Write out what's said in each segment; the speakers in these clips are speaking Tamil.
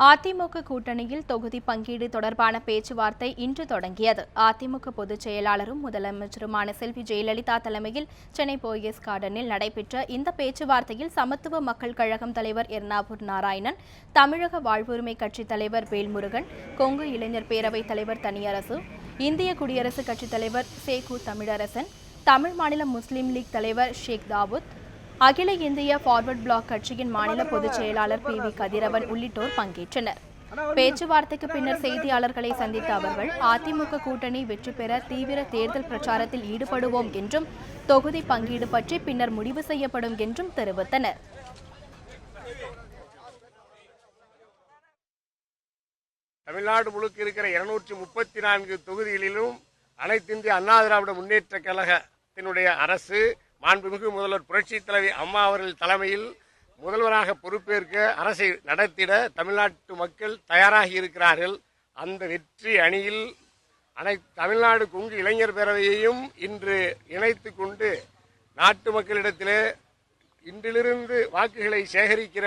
அதிமுக கூட்டணியில் தொகுதி பங்கீடு தொடர்பான பேச்சுவார்த்தை இன்று தொடங்கியது. அதிமுக பொதுச் செயலாளரும் முதலமைச்சருமான செல்வி ஜெயலலிதா தலைமையில் சென்னை போயஸ் கார்டனில் நடைபெற்ற இந்த பேச்சுவார்த்தையில் சமத்துவ மக்கள் கழகம் தலைவர் எர்ணாவூர் நாராயணன், தமிழக வாழ்வுரிமை கட்சித் தலைவர் வேல்முருகன், கொங்கு இளைஞர் பேரவைத் தலைவர் தனியரசு, இந்திய குடியரசுக் கட்சித் தலைவர் சேகு தமிழரசன், தமிழ் மாநில முஸ்லீம் லீக் தலைவர் ஷேக் தாவூத், அகில இந்திய பார்வர்ட் பிளாக் கட்சியின் மாநில பொதுச் செயலாளர் பி. வி. கதிரவன் உள்ளிட்டோர் பங்கேற்றனர். பேச்சுவார்த்தைக்கு பின்னர் செய்தியாளர்களை சந்தித்த அவர்கள், அதிமுக கூட்டணி வெற்றி பெற தீவிர தேர்தல் பிரச்சாரத்தில் ஈடுபடுவோம் என்றும், தொகுதி பங்கீடு பற்றி பின்னர் முடிவு செய்யப்படும் என்றும் தெரிவித்தனர். தமிழ்நாடு முழுக்க இருக்கிற 234 தொகுதிகளிலும் அனைத்து இந்திய அண்ணா திராவிட முன்னேற்ற கழகத்தினுடைய அரசு மாண்புமிகு முதல்வர் புரட்சித் தலைவி அம்மா அவர்கள் தலைமையில் முதல்வராக பொறுப்பேற்க அரசை நடத்திட தமிழ்நாட்டு மக்கள் தயாராகி இருக்கிறார்கள். அந்த வெற்றி அணியில் தமிழ்நாடு கொங்கு இளைஞர் பேரவையையும் இன்று இணைத்துக் கொண்டு நாட்டு மக்களிடத்திலே இன்றிலிருந்து வாக்குகளை சேகரிக்கிற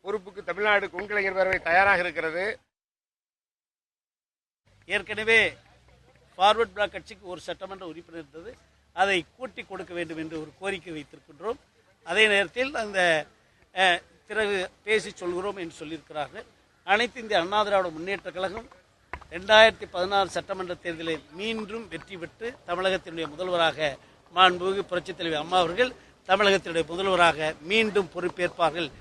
பொறுப்புக்கு தமிழ்நாடு கொங்கு இளைஞர் பேரவை தயாராக இருக்கிறது. ஏற்கனவே பார்வர்ட் பிளாக் கட்சிக்கு ஒரு சட்டமன்ற உறுப்பினர் இருந்தது. அதை கூட்டி கொடுக்க வேண்டும் என்று ஒரு கோரிக்கை வைத்திருக்கின்றோம். அதே நேரத்தில் அந்த பிறகு பேசி சொல்கிறோம் என்று சொல்லியிருக்கிறார்கள். அனைத்து இந்திய அண்ணா திராவிட முன்னேற்ற கழகம் 2016 சட்டமன்ற தேர்தலில் மீண்டும் வெற்றி பெற்று தமிழகத்தினுடைய முதல்வராக மாண்புமிகு புரட்சித் தலைவி அம்மா அவர்கள் தமிழகத்தினுடைய முதல்வராக மீண்டும் பொறுப்பேற்பார்கள்.